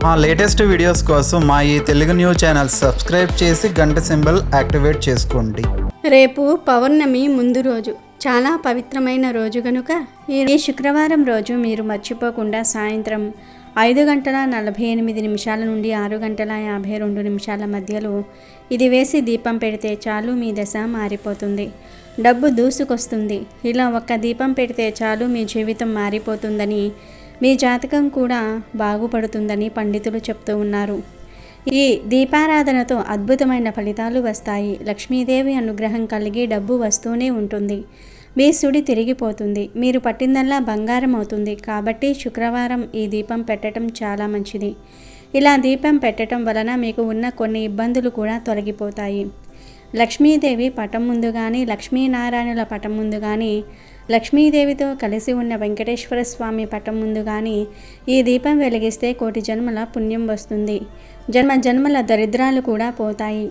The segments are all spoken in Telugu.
మా లేటెస్ట్ వీడియోస్ కోసం మా ఈ తెలుగు న్యూస్ ఛానల్ సబ్స్క్రైబ్ చేసి గంట సింబల్ యాక్టివేట్ చేసుకోండి. రేపు పౌర్ణమి ముందు రోజు, చాలా పవిత్రమైన రోజు కనుక ఈ శుక్రవారం రోజు మీరు మర్చిపోకుండా సాయంత్రం 5:48 నుండి 6:52 మధ్యలో ఇది వేసి దీపం పెడితే చాలు మీ దశ మారిపోతుంది, డబ్బు దూసుకొస్తుంది. ఇలా ఒక్క దీపం పెడితే చాలు మీ జీవితం మారిపోతుందని, మీ జాతకం కూడా బాగుపడుతుందని పండితులు చెప్తూ ఉన్నారు. ఈ దీపారాధనతో అద్భుతమైన ఫలితాలు వస్తాయి. లక్ష్మీదేవి అనుగ్రహం కలిగి డబ్బు వస్తూనే ఉంటుంది. మీ సుడి తిరిగిపోతుంది. మీరు పట్టిందల్లా బంగారం అవుతుంది. కాబట్టి శుక్రవారం ఈ దీపం పెట్టడం చాలా మంచిది. ఇలా దీపం పెట్టడం వలన మీకు ఉన్న కొన్ని ఇబ్బందులు కూడా తొలగిపోతాయి. లక్ష్మీదేవి పటం ముందు కానీ, లక్ష్మీనారాయణుల పటం ముందు కానీ, లక్ష్మీదేవితో కలిసి ఉన్న వెంకటేశ్వర స్వామి పటం ముందు కానీ ఈ దీపం వెలిగిస్తే కోటి జన్మల పుణ్యం వస్తుంది. జన్మల దరిద్రాలు కూడా పోతాయి.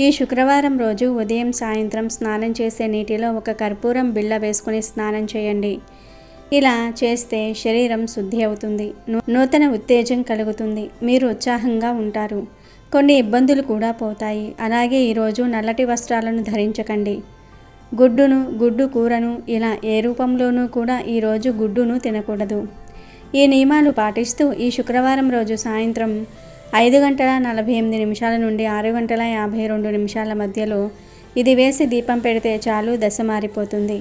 ఈ శుక్రవారం రోజు ఉదయం సాయంత్రం స్నానం చేసే నీటిలో ఒక కర్పూరం బిళ్ళ వేసుకుని స్నానం చేయండి. ఇలా చేస్తే శరీరం శుద్ధి అవుతుంది, నూతన ఉత్తేజం కలుగుతుంది, మీరు ఉత్సాహంగా ఉంటారు, కొన్ని ఇబ్బందులు కూడా పోతాయి. అలాగే ఈరోజు నల్లటి వస్త్రాలను ధరించకండి. గుడ్డు కూరను ఇలా ఏ రూపంలోనూ కూడా ఈరోజు గుడ్డును తినకూడదు. ఈ నియమాలు పాటిస్తూ ఈ శుక్రవారం రోజు సాయంత్రం 5:48 నుండి 6:52 మధ్యలో ఇది వేసి దీపం పెడితే చాలు దశ మారిపోతుంది,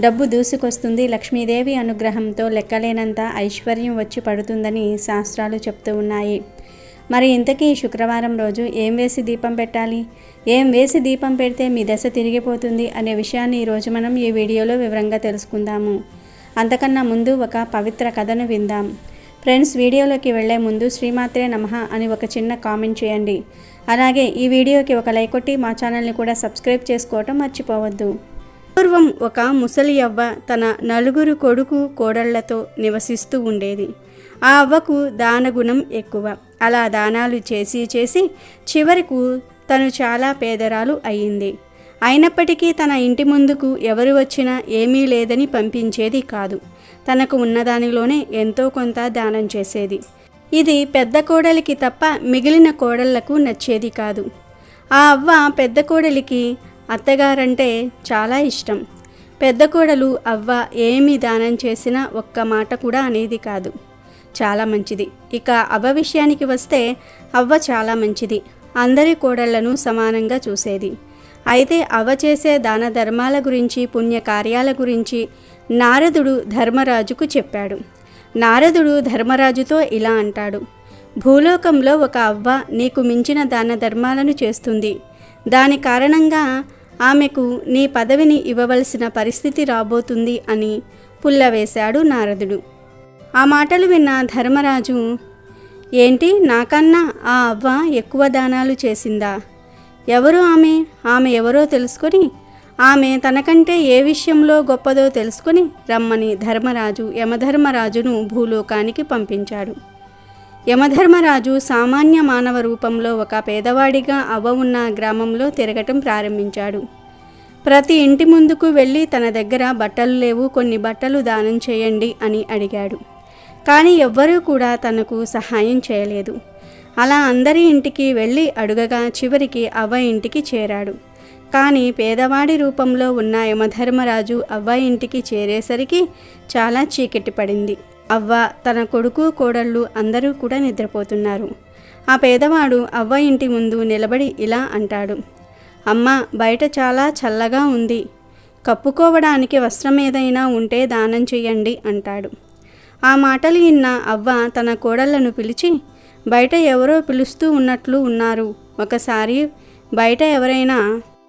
డబ్బు దూసుకొస్తుంది. లక్ష్మీదేవి అనుగ్రహంతో లెక్కలేనంత ఐశ్వర్యం వచ్చి పడుతుందని శాస్త్రాలు చెప్తూ ఉన్నాయి. మరి ఇంతకీ శుక్రవారం రోజు ఏం వేసి దీపం పెట్టాలి, ఏం వేసి దీపం పెడితే మీ దశ తిరిగిపోతుంది అనే విషయాన్ని ఈరోజు మనం ఈ వీడియోలో వివరంగా తెలుసుకుందాము. అంతకన్నా ముందు ఒక పవిత్ర కథను విందాం. ఫ్రెండ్స్, వీడియోలోకి వెళ్లే ముందు శ్రీమాత్రే నమః అని ఒక చిన్న కామెంట్ చేయండి. అలాగే ఈ వీడియోకి ఒక లైక్ కొట్టి మా ఛానల్ని కూడా సబ్స్క్రైబ్ చేసుకోవటం మర్చిపోవద్దు. పూర్వం ఒక ముసలి అవ్వ తన 4 కొడుకు కోడళ్లతో నివసిస్తూ ఉండేది. ఆ అవ్వకు దానగుణం ఎక్కువ. అలా దానాలు చేసి చివరకు తను చాలా పేదరాలు అయ్యింది. అయినప్పటికీ తన ఇంటి ముందుకు ఎవరు వచ్చినా ఏమీ లేదని పంపించేది కాదు. తనకు ఉన్నదానిలోనే ఎంతో కొంత దానం చేసేది. ఇది పెద్ద కోడలికి తప్ప మిగిలిన కోడళ్లకు నచ్చేది కాదు. ఆ అవ్వ పెద్ద కోడలికి అత్తగారంటే చాలా ఇష్టం. పెద్ద కోడలు అవ్వ ఏమి దానం చేసినా ఒక్క మాట కూడా అనేది కాదు. చాలా మంచిది. ఇక అవ్వ విషయానికి వస్తే అవ్వ చాలా మంచిది. అందరి కోడళ్లను సమానంగా చూసేది. అయితే అవ్వ చేసే దాన ధర్మాల గురించి, పుణ్యకార్యాల గురించి నారదుడు ధర్మరాజుకు చెప్పాడు. నారదుడు ధర్మరాజుతో ఇలా అంటాడు: భూలోకంలో ఒక అవ్వ నీకు మించిన దాన ధర్మాలను చేస్తుంది. దాని కారణంగా ఆమెకు నీ పదవిని ఇవ్వవలసిన పరిస్థితి రాబోతుంది అని పుల్లవేశాడు నారదుడు. ఆ మాటలు విన్న ధర్మరాజు, ఏంటి, నాకన్నా ఆ అవ్వ ఎక్కువ దానాలు చేసిందా? ఎవరు ఆమె ఎవరో తెలుసుకొని, ఆమె తనకంటే ఏ విషయంలో గొప్పదో తెలుసుకొని రమ్మని ధర్మరాజు యమధర్మరాజును భూలోకానికి పంపించాడు. యమధర్మరాజు సామాన్య మానవ రూపంలో ఒక పేదవాడిగా అవ్వ ఉన్న గ్రామంలో తిరగటం ప్రారంభించాడు. ప్రతి ఇంటి ముందుకు వెళ్ళి తన దగ్గర బట్టలు లేవు, కొన్ని బట్టలు దానం చేయండి అని అడిగాడు. కానీ ఎవ్వరూ కూడా తనకు సహాయం చేయలేదు. అలా అందరి ఇంటికి వెళ్ళి అడుగగా చివరికి అవ్వ ఇంటికి చేరాడు. కానీ పేదవాడి రూపంలో ఉన్న యమధర్మరాజు అవ్వ ఇంటికి చేరేసరికి చాలా చీకటి పడింది. అవ్వ, తన కొడుకు కోడళ్ళు అందరూ కూడా నిద్రపోతున్నారు. ఆ పేదవాడు అవ్వ ఇంటి ముందు నిలబడి ఇలా అంటాడు: అమ్మ, బయట చాలా చల్లగా ఉంది, కప్పుకోవడానికి వస్త్రం ఏదైనా ఉంటే దానం చెయ్యండి అంటాడు. ఆ మాటలు విన్న అవ్వ తన కోడళ్లను పిలిచి, బయట ఎవరో పిలుస్తూ ఉన్నట్లు ఉన్నారు, ఒకసారి బయట ఎవరైనా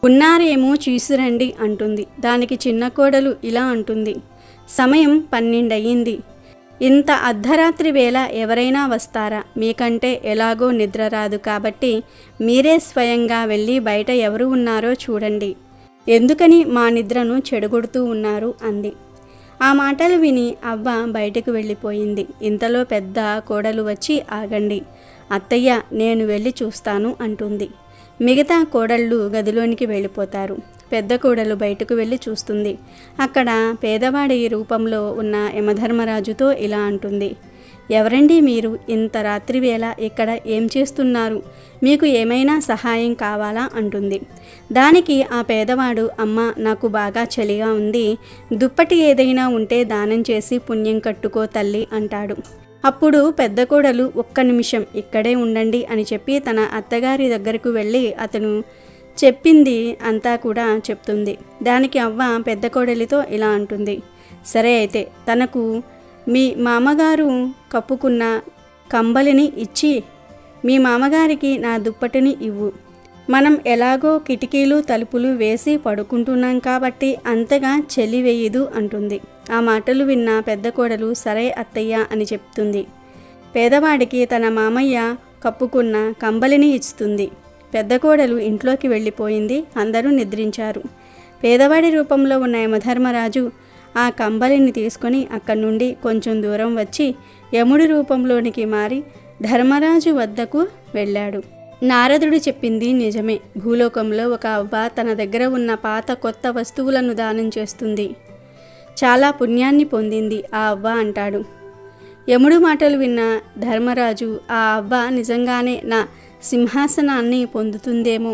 ఉన్నారేమో చూసిరండి అంటుంది. దానికి చిన్న కోడలు ఇలా అంటుంది: సమయం 12 అయ్యింది, ఇంత అర్ధరాత్రి వేళ ఎవరైనా వస్తారా? మీకంటే ఎలాగో నిద్ర రాదు కాబట్టి మీరే స్వయంగా వెళ్ళి బయట ఎవరు ఉన్నారో చూడండి, ఎందుకని మా నిద్రను చెడగొడుతూ ఉన్నారు అంది. ఆ మాటలు విని అవ్వ బయటకు వెళ్ళిపోయింది. ఇంతలో పెద్ద కోడలు వచ్చి, ఆగండి అత్తయ్య, నేను వెళ్ళి చూస్తాను అంటుంది. మిగతా కోడళ్ళు గదిలోనికి వెళ్ళిపోతారు. పెద్ద కోడలు బయటకు వెళ్ళి చూస్తుంది. అక్కడ పేదవాడి రూపంలో ఉన్న యమధర్మరాజుతో ఇలా అంటుంది: ఎవరండి మీరు? ఇంత రాత్రి వేళ ఇక్కడ ఏం చేస్తున్నారు? మీకు ఏమైనా సహాయం కావాలా అంటుంది. దానికి ఆ పేదవాడు, అమ్మ నాకు బాగా చలిగా ఉంది, దుప్పటి ఏదైనా ఉంటే దానం చేసి పుణ్యం కట్టుకో తల్లి అంటాడు. అప్పుడు పెద్ద కోడలు, ఒక్క నిమిషం ఇక్కడే ఉండండి అని చెప్పి తన అత్తగారి దగ్గరకు వెళ్ళి అతను చెప్పింది అంతా కూడా చెప్తుంది. దానికి అవ్వ పెద్ద కోడలితో ఇలా అంటుంది, సరే అయితే తనకు మీ మామగారు కప్పుకున్న కంబలిని ఇచ్చి మీ మామగారికి నా దుప్పటిని ఇవ్వు. మనం ఎలాగో కిటికీలు తలుపులు వేసి పడుకుంటున్నాం కాబట్టి అంతగా చలి వేయదు అంటుంది. ఆ మాటలు విన్న పెద్ద కోడలు సరే అత్తయ్య అని చెప్తుంది. పేదవాడికి తన మామయ్య కప్పుకున్న కంబలిని ఇస్తుంది. పెద్ద కోడలు ఇంట్లోకి వెళ్ళిపోయింది. అందరూ నిద్రించారు. పేదవాడి రూపంలో ఉన్న యమధర్మరాజు ఆ కంబలిని తీసుకొని అక్కడి నుండి కొంచెం దూరం వచ్చి యముడి రూపంలోనికి మారి ధర్మరాజు వద్దకు వెళ్ళాడు. నారదుడు చెప్పింది నిజమే. భూలోకంలో ఒక అవ్వ తన దగ్గర ఉన్న పాత కొత్త వస్తువులను దానం చేస్తుంది. చాలా పుణ్యాన్ని పొందింది ఆ అవ్వ అంటాడు. యముడు మాటలు విన్న ధర్మరాజు, ఆ అవ్వ నిజంగానే నా సింహాసనాన్ని పొందుతుందేమో.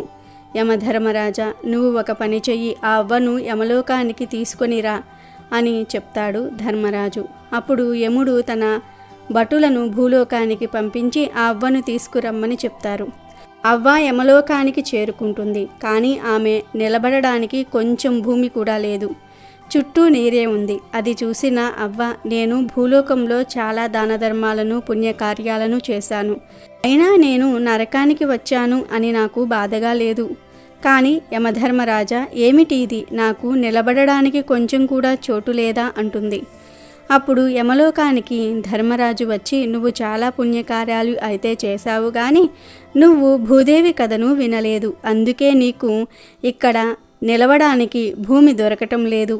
యమధర్మరాజా, నువ్వు ఒక పని చెయ్యి, ఆ అవ్వను యమలోకానికి తీసుకొనిరా అని చెప్తాడు ధర్మరాజు. అప్పుడు యముడు తన భటులను భూలోకానికి పంపించి ఆ అవ్వను తీసుకురమ్మని చెప్తారు. అవ్వ యమలోకానికి చేరుకుంటుంది. కానీ ఆమె నిలబడడానికి కొంచెం భూమి కూడా లేదు. చుట్టూ నీరే ఉంది. అది చూసిన అవ్వ, నేను భూలోకంలో చాలా దాన ధర్మాలను పుణ్యకార్యాలను చేశాను, అయినా నేను నరకానికి వచ్చాను అని నాకు బాధగా లేదు. కానీ యమధర్మరాజా, ఏమిటి ఇది? నాకు నిలబడడానికి కొంచెం కూడా చోటు లేదా అంటుంది. అప్పుడు యమలోకానికి ధర్మరాజు వచ్చి, నువ్వు చాలా పుణ్యకార్యాలు అయితే చేశావు కానీ నువ్వు భూదేవి కథను వినలేదు, అందుకే నీకు ఇక్కడ నిలవడానికి భూమి దొరకటం లేదు.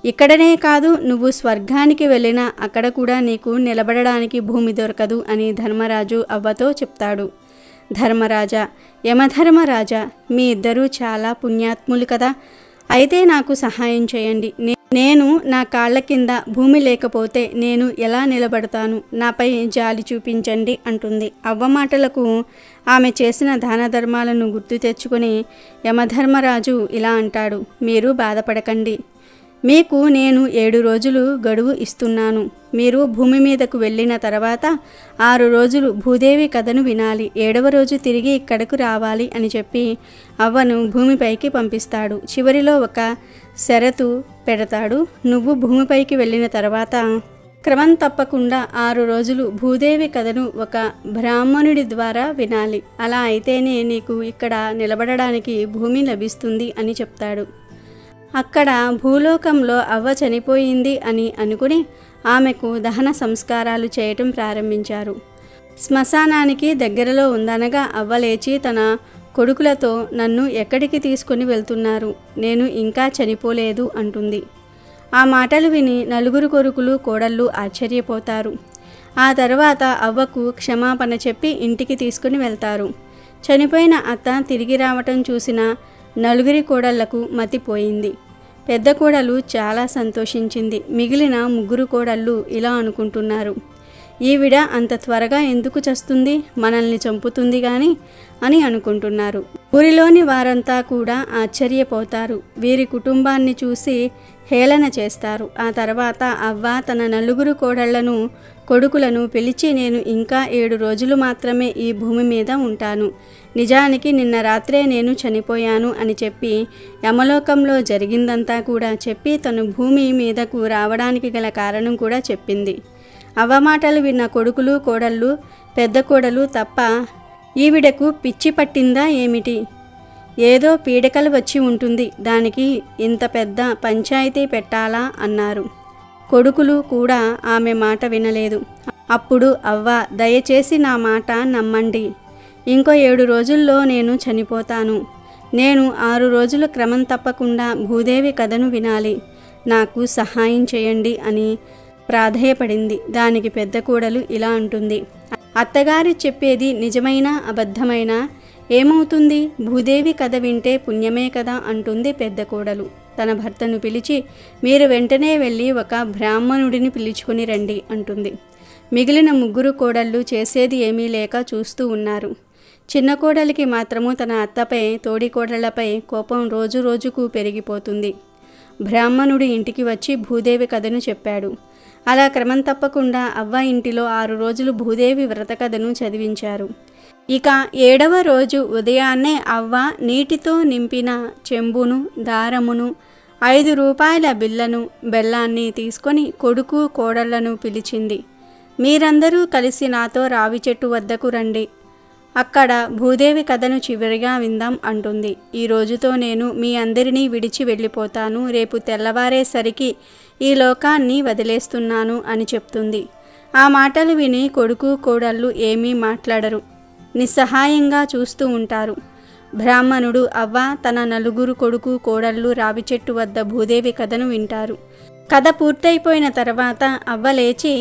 ఇక్కడనే కాదు, నువ్వు స్వర్గానికి వెళ్ళినా అక్కడ కూడా నీకు నిలబడడానికి భూమి దొరకదు అని ధర్మరాజు అవ్వతో చెప్తాడు. ధర్మరాజా, యమధర్మరాజా, మీ ఇద్దరూ చాలా పుణ్యాత్ములు కదా, అయితే నాకు సహాయం చేయండి. నేను నా కాళ్ళ కింద భూమి లేకపోతే నేను ఎలా నిలబడతాను? నాపై జాలి చూపించండి అంటుంది. అవ్వ మాటలకు ఆమె చేసిన దాన ధర్మాలను గుర్తు తెచ్చుకొని యమధర్మరాజు ఇలా అంటాడు, మీరు బాధపడకండి, మీకు నేను 7 రోజులు గడువు ఇస్తున్నాను. మీరు భూమి మీదకు వెళ్ళిన తర్వాత 6 రోజులు భూదేవి కథను వినాలి, 7వ రోజు తిరిగి ఇక్కడకు రావాలి అని చెప్పి అవ్వను భూమిపైకి పంపిస్తాడు. చివరిలో ఒక షరతు పెడతాడు, నువ్వు భూమిపైకి వెళ్ళిన తర్వాత క్రమం తప్పకుండా 6 రోజులు భూదేవి కథను ఒక బ్రాహ్మణుడి ద్వారా వినాలి. అలా అయితేనే నీకు ఇక్కడ నిలబడడానికి భూమి లభిస్తుంది అని చెప్తాడు. అక్కడ భూలోకంలో అవ్వ చనిపోయింది అని అనుకుని ఆమెకు దహన సంస్కారాలు చేయటం ప్రారంభించారు. శ్మశానానికి దగ్గరలో ఉందనగా అవ్వ లేచి తన కొడుకులతో, నన్ను ఎక్కడికి తీసుకుని వెళ్తున్నారు? నేను ఇంకా చనిపోలేదు అంటుంది. ఆ మాటలు విని 4 కొడుకులు కోడళ్ళు ఆశ్చర్యపోతారు. ఆ తర్వాత అవ్వకు క్షమాపణ చెప్పి ఇంటికి తీసుకుని వెళ్తారు. చనిపోయిన అత్త తిరిగి రావటం చూసిన 4 కోడళ్లకు మతిపోయింది. పెద్ద కోడలు చాలా సంతోషించింది. మిగిలిన 3 కోడళ్ళు ఇలా అనుకుంటున్నారు, ఈవిడ అంత త్వరగా ఎందుకు చస్తుంది? మనల్ని చంపుతుంది కానీ అని అనుకుంటున్నారు. ఊరిలోని వారంతా కూడా ఆశ్చర్యపోతారు. వీరి కుటుంబాన్ని చూసి హేళన చేస్తారు. ఆ తర్వాత అవ్వ తన 4 కోడళ్లను కొడుకులను పిలిచి, నేను ఇంకా 7 రోజులు మాత్రమే ఈ భూమి మీద ఉంటాను, నిజానికి నిన్న రాత్రే నేను చనిపోయాను అని చెప్పి యమలోకంలో జరిగిందంతా కూడా చెప్పి తను భూమి మీదకు రావడానికి గల కారణం కూడా చెప్పింది. అవ్వ మాటలు విన్న కొడుకులు కోడళ్ళు, పెద్ద కోడలు తప్ప, ఈవిడకు పిచ్చి పట్టిందా ఏమిటి? ఏదో పీడకలు వచ్చి ఉంటుంది, దానికి ఇంత పెద్ద పంచాయతీ పెట్టాలా అన్నారు. కొడుకులు కూడా ఆమె మాట వినలేదు. అప్పుడు అవ్వ, దయచేసి నా మాట నమ్మండి, ఇంకో 7 రోజుల్లో నేను చనిపోతాను. నేను 6 రోజులు క్రమం తప్పకుండా భూదేవి కథను వినాలి, నాకు సహాయం చేయండి అని ప్రాధేయపడింది. దానికి పెద్ద కోడలు ఇలా అంటుంది, అత్తగారు చెప్పేది నిజమైనా అబద్ధమైనా ఏమవుతుంది? భూదేవి కథ వింటే పుణ్యమే కదా అంటుంది పెద్ద కోడలు. తన భర్తను పిలిచి, మీరు వెంటనే వెళ్ళి ఒక బ్రాహ్మణుడిని పిలుచుకొని రండి అంటుంది. మిగిలిన ముగ్గురు కోడళ్ళు చేసేది ఏమీ లేక చూస్తూ ఉన్నారు. చిన్న కోడలికి మాత్రము తన అత్తపై, తోడి కోడళ్లపై కోపం రోజు రోజుకు పెరిగిపోతుంది. బ్రాహ్మణుడు ఇంటికి వచ్చి భూదేవి కథను చెప్పాడు. అలా క్రమం తప్పకుండా అవ్వ ఇంటిలో 6 రోజులు భూదేవి వ్రత కథను చదివించారు. ఇక 7వ రోజు ఉదయాన్నే అవ్వ నీటితో నింపిన చెంబును, దారమును, 5 రూపాయల బిళ్ళను, బెల్లాన్ని తీసుకొని కొడుకు కోడళ్లను పిలిచింది. మీరందరూ కలిసి నాతో రావి చెట్టు వద్దకు రండి. అక్కడ భూదేవి కథను చివరిగా విందాం అంటుంది. ఈ రోజుతో నేను మీ అందరినీ విడిచి వెళ్ళిపోతాను. రేపు తెల్లవారేసరికి ఈ లోకాన్ని వదిలేస్తున్నాను అని చెప్తుంది. ఆ మాటలు విని కొడుకు కోడళ్ళు ఏమీ మాట్లాడరు. నిస్సహాయంగా చూస్తూ ఉంటారు. బ్రాహ్మణుడు, అవ్వ, తన 4 కొడుకు కోడళ్ళు రావి చెట్టు వద్ద భూదేవి కథను వింటారు. కథ పూర్తయిపోయిన తర్వాత అవ్వ లేచి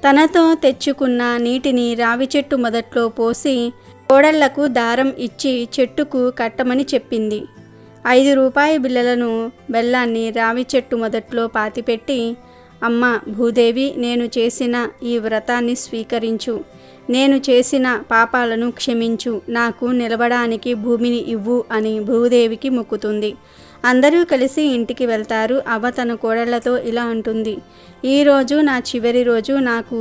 తనతో తెచ్చుకున్న నీటిని రావి చెట్టు మొదట్లో పోసి కోడళ్లకు దారం ఇచ్చి చెట్టుకు కట్టమని చెప్పింది. 5 రూపాయి బిళ్ళలను, బెల్లాన్ని రావి చెట్టు మొదట్లో పాతిపెట్టి, అమ్మ భూదేవి, నేను చేసిన ఈ వ్రతాన్ని స్వీకరించు. నేను చేసిన పాపాలను క్షమించు. నాకు నిలవడానికి భూమిని ఇవ్వు అని భూదేవికి మొక్కుతుంది. అందరూ కలిసి ఇంటికి వెళ్తారు. అవ్వ తన కోడళ్లతో ఇలా అంటుంది. ఈరోజు నా చివరి రోజు. నాకు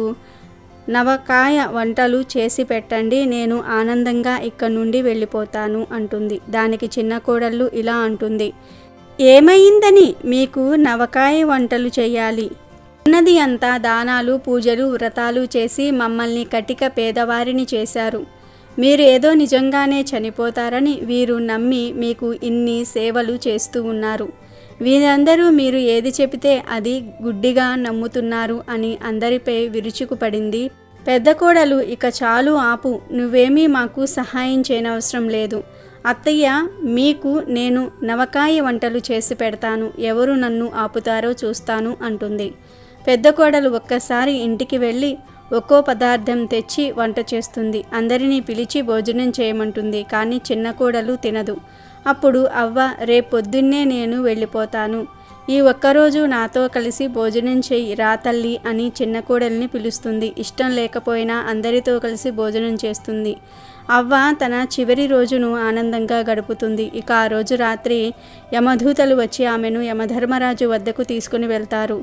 నవకాయ వంటలు చేసి పెట్టండి. నేను ఆనందంగా ఇక్కడి నుండి వెళ్ళిపోతాను అంటుంది. దానికి చిన్న కోడళ్ళు ఇలా అంటుంది. ఏమైందని మీకు నవకాయ వంటలు చేయాలి? ఉన్నది అంతా దానాలు, పూజలు, వ్రతాలు చేసి మమ్మల్ని కటిక పేదవారిని చేశారు. మీరు ఏదో నిజంగానే చనిపోతారని వీరు నమ్మి మీకు ఇన్ని సేవలు చేస్తూ ఉన్నారు. వీరందరూ మీరు ఏది చెబితే అది గుడ్డిగా నమ్ముతున్నారు అని అందరిపై విరుచుకుపడింది. పెద్ద కోడలు, ఇక చాలు ఆపు. నువ్వేమీ మాకు సహాయం చేయనవసరం లేదు. అత్తయ్య, మీకు నేను నవకాయ వంటలు చేసి పెడతాను. ఎవరు నన్ను ఆపుతారో చూస్తాను అంటుంది. పెద్ద కోడలు ఒక్కసారి ఇంటికి వెళ్ళి ఒక్కో పదార్థం తెచ్చి వంట చేస్తుంది. అందరినీ పిలిచి భోజనం చేయమంటుంది. కానీ చిన్న కోడలు తినదు. అప్పుడు అవ్వ, రేపొద్దున్నే నేను వెళ్ళిపోతాను. ఈ ఒక్కరోజు నాతో కలిసి భోజనం చెయ్యి రా తల్లి అని చిన్న కోడల్ని పిలుస్తుంది. ఇష్టం లేకపోయినా అందరితో కలిసి భోజనం చేస్తుంది. అవ్వ తన చివరి రోజును ఆనందంగా గడుపుతుంది. ఇక ఆ రోజు రాత్రి యమదూతలు వచ్చి ఆమెను యమధర్మరాజు వద్దకు తీసుకుని వెళ్తారు.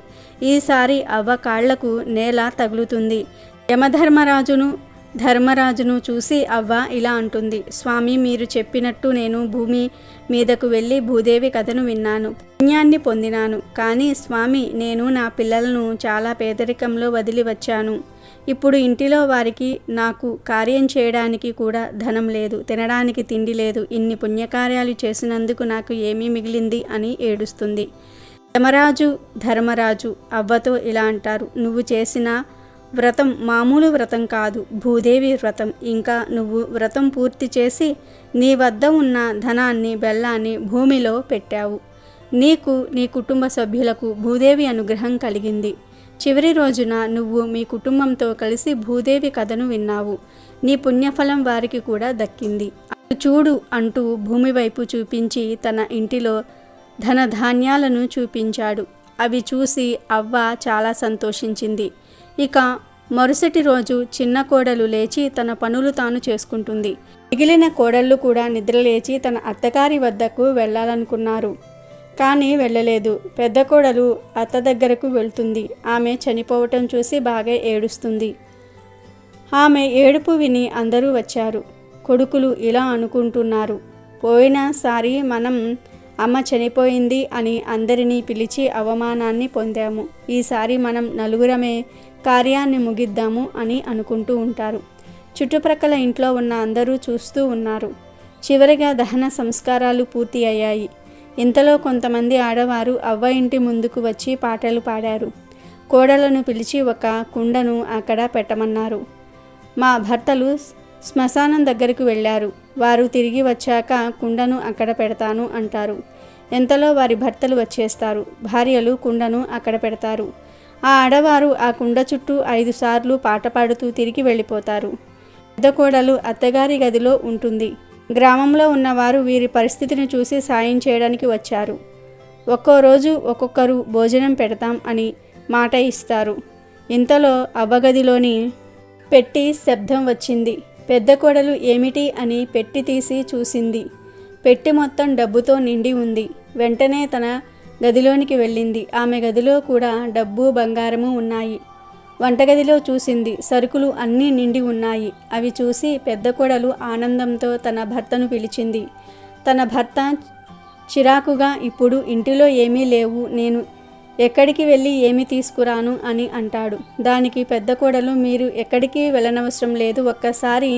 ఈసారి అవ్వ కాళ్లకు నేల తగులుతుంది. ధర్మరాజును చూసి అవ్వ ఇలా అంటుంది. స్వామి, మీరు చెప్పినట్టు నేను భూమి మీదకు వెళ్ళి భూదేవి కథను విన్నాను, పుణ్యాన్ని పొందినాను. కానీ స్వామి, నేను నా పిల్లలను చాలా పేదరికంలో వదిలి వచ్చాను. ఇప్పుడు ఇంటిలో వారికి నాకు కార్యం చేయడానికి కూడా ధనం లేదు, తినడానికి తిండి లేదు. ఇన్ని పుణ్యకార్యాలు చేసినందుకు నాకు ఏమీ మిగిలింది అని ఏడుస్తుంది. ధర్మరాజు అవ్వతో ఇలా అంటారు. నువ్వు చేసిన వ్రతం మామూలు వ్రతం కాదు, భూదేవి వ్రతం. ఇంకా నువ్వు వ్రతం పూర్తి చేసి నీ వద్ద ఉన్న ధనాన్ని, బెల్లాన్ని భూమిలో పెట్టావు. నీకు, నీ కుటుంబ సభ్యులకు భూదేవి అనుగ్రహం కలిగింది. చివరి రోజున నువ్వు మీ కుటుంబంతో కలిసి భూదేవి కథను విన్నావు. నీ పుణ్యఫలం వారికి కూడా దక్కింది. చూడు అంటూ భూమి వైపు చూపించి తన ఇంటిలో ధనధాన్యాలను చూపించాడు. అవి చూసి అవ్వ చాలా సంతోషించింది. ఇక మరుసటి రోజు చిన్న కోడలు లేచి తన పనులు తాను చేసుకుంటుంది. మిగిలిన కోడళ్ళు కూడా నిద్రలేచి తన అత్తగారి వద్దకు వెళ్ళాలనుకున్నారు. కానీ వెళ్ళలేదు. పెద్ద కోడలు అత్త దగ్గరకు వెళ్తుంది. ఆమె చనిపోవటం చూసి బాగా ఏడుస్తుంది. ఆమె ఏడుపు విని అందరూ వచ్చారు. కొడుకులు ఇలా అనుకుంటున్నారు. పోయినసారి మనం అమ్మ చనిపోయింది అని అందరినీ పిలిచి అవమానాన్ని పొందాము. ఈసారి మనం నలుగురమే కార్యాన్ని ముగిద్దాము అని అనుకుంటూ ఉంటారు. చుట్టుప్రక్కల ఇంట్లో ఉన్న అందరూ చూస్తూ ఉన్నారు. చివరిగా దహన సంస్కారాలు పూర్తి అయ్యాయి. ఇంతలో కొంతమంది ఆడవారు అవ్వ ఇంటి ముందుకు వచ్చి పాటలు పాడారు. కోడలను పిలిచి ఒక కుండను అక్కడ పెట్టమన్నారు. మా భర్తలు శ్మశానం దగ్గరకు వెళ్ళారు. వారు తిరిగి వచ్చాక కుండను అక్కడ పెడతాను అంటారు. ఎంతలో వారి భర్తలు వచ్చేస్తారు. భార్యలు కుండను అక్కడ పెడతారు. ఆ ఆడవారు ఆ కుండ చుట్టూ 5 సార్లు పాట పాడుతూ తిరిగి వెళ్ళిపోతారు. పెద్ద కోడలు అత్తగారి గదిలో ఉంటుంది. గ్రామంలో ఉన్నవారు వీరి పరిస్థితిని చూసి సాయం చేయడానికి వచ్చారు. ఒక్కో రోజు ఒక్కొక్కరు భోజనం పెడతాం అని మాట ఇస్తారు. ఇంతలో అవ్వగదిలోని పెట్టి శబ్దం వచ్చింది. పెద్ద కోడలు ఏమిటి అని పెట్టి తీసి చూసింది. పెట్టి మొత్తం డబ్బుతో నిండి ఉంది. వెంటనే తన గదిలోనికి వెళ్ళింది. ఆమె గదిలో కూడా డబ్బు బంగారము ఉన్నాయి. వంటగదిలో చూసింది. సరుకులు అన్నీ నిండి ఉన్నాయి. అవి చూసి పెద్ద కోడలు ఆనందంతో తన భర్తను పిలిచింది. తన భర్త చిరాకుగా, ఇప్పుడు ఇంటిలో ఏమీ లేవు, నేను ఎక్కడికి వెళ్ళి ఏమి తీసుకురాను అని అంటాడు. దానికి పెద్ద కోడలు, మీరు ఎక్కడికి వెళ్ళనవసరం లేదు, ఒక్కసారి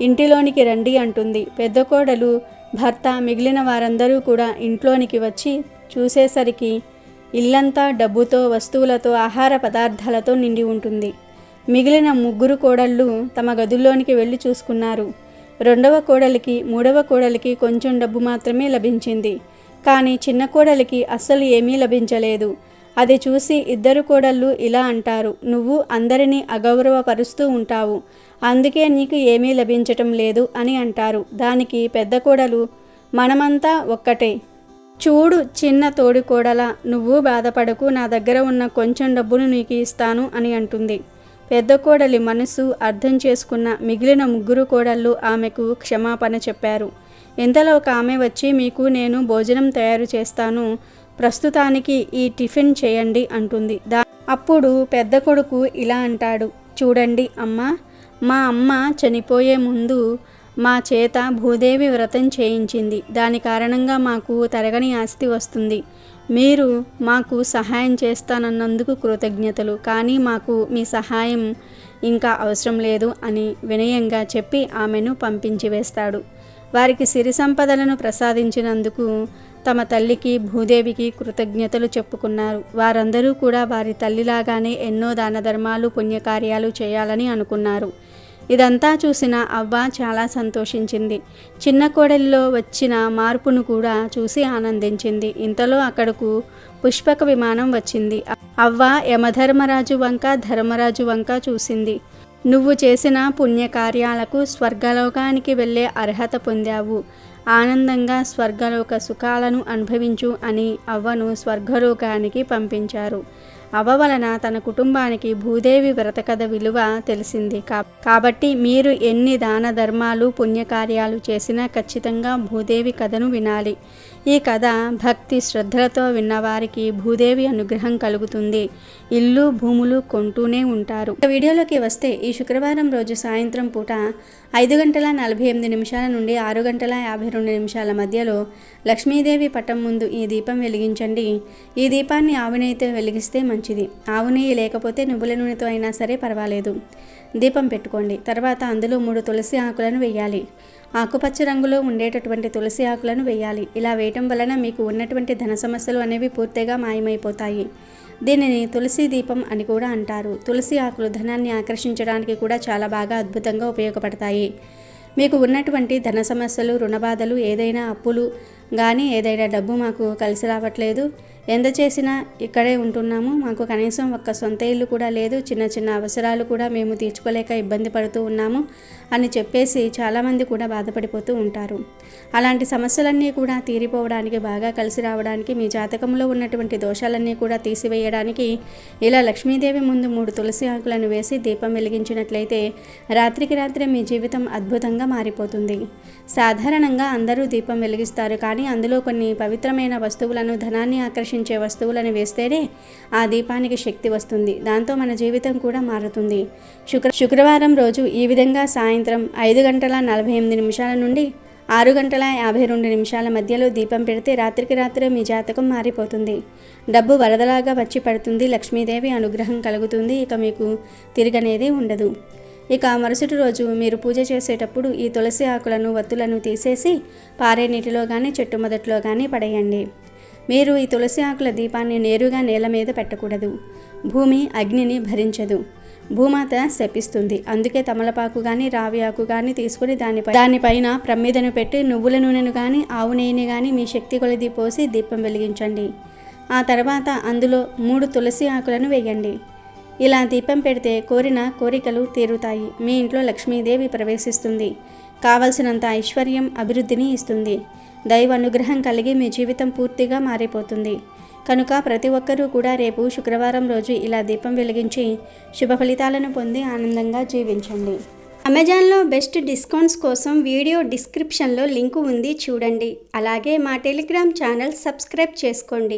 ఇంటిలోనికి రండి అంటుంది. పెద్ద కోడలు భర్త మిగిలిన వారందరూ కూడా ఇంట్లోనికి వచ్చి చూసేసరికి ఇల్లంతా డబ్బుతో, వస్తువులతో, ఆహార పదార్థాలతో నిండి ఉంటుంది. మిగిలిన ముగ్గురు కోడళ్ళు తమ గదుల్లోనికి వెళ్ళి చూసుకున్నారు. రెండవ కోడలికి, మూడవ కోడలికి కొంచెం డబ్బు మాత్రమే లభించింది. కానీ చిన్న కోడలికి అస్సలు ఏమీ లభించలేదు. అది చూసి ఇద్దరు కోడళ్ళు ఇలా అంటారు, నువ్వు అందరినీ అగౌరవపరుస్తూ ఉంటావు, అందుకే నీకు ఏమీ లభించటం లేదు అని అంటారు. దానికి పెద్ద కోడలు, మనమంతా ఒక్కటే, చూడు చిన్న తోడి కోడలా, నువ్వు బాధపడకు, నా దగ్గర ఉన్న కొంచెం డబ్బును నీకు ఇస్తాను అని అంటుంది. పెద్ద కోడలి మనసు అర్థం చేసుకున్న మిగిలిన ముగ్గురు కోడళ్ళు ఆమెకు క్షమాపణ చెప్పారు. ఇంతలో ఒక ఆమె వచ్చి, మీకు నేను భోజనం తయారు చేస్తాను, ప్రస్తుతానికి ఈ టిఫిన్ చేయండి అంటుంది. అప్పుడు పెద్ద కొడుకు ఇలా అంటాడు, చూడండి అమ్మా, మా అమ్మ చనిపోయే ముందు మా చేత భూదేవి వ్రతం చేయించింది. దాని కారణంగా మాకు తరగని ఆస్తి వస్తుంది. మీరు మాకు సహాయం చేస్తానన్నందుకు కృతజ్ఞతలు, కానీ మాకు మీ సహాయం ఇంకా అవసరం లేదు అని వినయంగా చెప్పి ఆమెను పంపించి వేస్తాడు. వారికి సిరి సంపదలను ప్రసాదించినందుకు తమ తల్లికి, భూదేవికి కృతజ్ఞతలు చెప్పుకున్నారు. వారందరూ కూడా వారి తల్లిలాగానే ఎన్నో దాన ధర్మాలు, పుణ్యకార్యాలు చేయాలని అనుకున్నారు. ఇదంతా చూసిన అవ్వ చాలా సంతోషించింది. చిన్న కోడలిలో వచ్చిన మార్పును కూడా చూసి ఆనందించింది. ఇంతలో అక్కడకు పుష్పక విమానం వచ్చింది. అవ్వ యమధర్మరాజు వంక, ధర్మరాజు వంక చూసింది. నువ్వు చేసిన పుణ్యకార్యాలకు స్వర్గలోకానికి వెళ్ళే అర్హత పొందావు, ఆనందంగా స్వర్గలోక సుఖాలను అనుభవించు అని అవ్వను స్వర్గలోకానికి పంపించారు. అవ్వ వలన తన కుటుంబానికి భూదేవి వ్రత కథ విలువ తెలిసింది. కాబట్టి మీరు ఎన్ని దాన ధర్మాలు, పుణ్యకార్యాలు చేసినా ఖచ్చితంగా భూదేవి కథను వినాలి. ఈ కథ భక్తి శ్రద్ధలతో విన్నవారికి భూదేవి అనుగ్రహం కలుగుతుంది. ఇల్లు, భూములు కొంటూనే ఉంటారు. వీడియోలోకి వస్తే, ఈ శుక్రవారం రోజు సాయంత్రం పూట 5:48 నుండి 6:52 మధ్యలో లక్ష్మీదేవి పటం ముందు ఈ దీపం వెలిగించండి. ఈ దీపాన్ని ఆవు నెయ్యితో వెలిగిస్తే మంచిది. ఆవు నెయ్యి లేకపోతే నువ్వుల నూనెతో అయినా సరే పర్వాలేదు. దీపం పెట్టుకోండి. తర్వాత అందులో 3 తులసి ఆకులను వేయాలి. ఆకుపచ్చ రంగులో ఉండేటటువంటి తులసి ఆకులను వేయాలి. ఇలా వేయటం వలన మీకు ఉన్నటువంటి ధన సమస్యలు అనేవి పూర్తిగా మాయమైపోతాయి. దీనిని తులసి దీపం అని కూడా అంటారు. తులసి ఆకులు ధనాన్ని ఆకర్షించడానికి కూడా చాలా బాగా అద్భుతంగా ఉపయోగపడతాయి. మీకు ఉన్నటువంటి ధన సమస్యలు, రుణబాధలు, ఏదైనా అప్పులు కానీ, ఏదైనా డబ్బు మాకు కలిసి రావట్లేదు, ఎంత చేసినా ఇక్కడే ఉంటున్నాము, మాకు కనీసం ఒక్క సొంత ఇల్లు కూడా లేదు, చిన్న చిన్న అవసరాలు కూడా మేము తీర్చుకోలేక ఇబ్బంది పడుతూ ఉన్నాము అని చెప్పేసి చాలామంది కూడా బాధపడిపోతూ ఉంటారు. అలాంటి సమస్యలన్నీ కూడా తీరిపోవడానికి, బాగా కలిసి రావడానికి, మీ జాతకంలో ఉన్నటువంటి దోషాలన్నీ కూడా తీసివేయడానికి ఇలా లక్ష్మీదేవి ముందు 3 తులసి ఆకులను వేసి దీపం వెలిగించినట్లయితే రాత్రికి రాత్రే మీ జీవితం అద్భుతంగా మారిపోతుంది. సాధారణంగా అందరూ దీపం వెలిగిస్తారు, కానీ అందులో కొన్ని పవిత్రమైన వస్తువులను, ధనాన్ని ఆకర్షించే వస్తువులను వేస్తేనే ఆ దీపానికి శక్తి వస్తుంది. దాంతో మన జీవితం కూడా మారుతుంది. శుక్రవారం రోజు ఈ విధంగా సాయంత్రం 5:48 నుండి 6:52 మధ్యలో దీపం పెడితే రాత్రికి రాత్రే మీ జాతకం మారిపోతుంది. డబ్బు వరదలాగా వచ్చి పడుతుంది. లక్ష్మీదేవి అనుగ్రహం కలుగుతుంది. ఇక మీకు తిరగనేది ఉండదు. ఇక మరుసటి రోజు మీరు పూజ చేసేటప్పుడు ఈ తులసి ఆకులను, వత్తులను తీసేసి పారే నీటిలో కానీ, చెట్టు మొదట్లో కానీ పడేయండి. మీరు ఈ తులసి ఆకుల దీపాన్ని నేరుగా నేల మీద పెట్టకూడదు. భూమి అగ్నిని భరించదు, భూమాత శపిస్తుంది. అందుకే తమలపాకు కానీ, రావి ఆకు కానీ తీసుకుని దానిపైన ప్రమిదను పెట్టి నువ్వుల నూనెను కానీ, ఆవు నెయ్యిని కానీ మీ శక్తి కొలది పోసి దీపం వెలిగించండి. ఆ తర్వాత అందులో 3 తులసి ఆకులను వేయండి. ఇలా దీపం పెడితే కోరిన కోరికలు తీరుతాయి. మీ ఇంట్లో లక్ష్మీదేవి ప్రవేశిస్తుంది. కావలసినంత ఐశ్వర్యం, అభివృద్ధిని ఇస్తుంది. దైవ అనుగ్రహం కలిగి మీ జీవితం పూర్తిగా మారిపోతుంది. కనుక ప్రతి ఒక్కరూ కూడా రేపు శుక్రవారం రోజు ఇలా దీపం వెలిగించి శుభ ఫలితాలను పొంది ఆనందంగా జీవించండి. అమెజాన్లో బెస్ట్ డిస్కౌంట్స్ కోసం వీడియో డిస్క్రిప్షన్లో లింకు ఉంది, చూడండి. అలాగే మా టెలిగ్రామ్ ఛానల్ సబ్స్క్రైబ్ చేసుకోండి.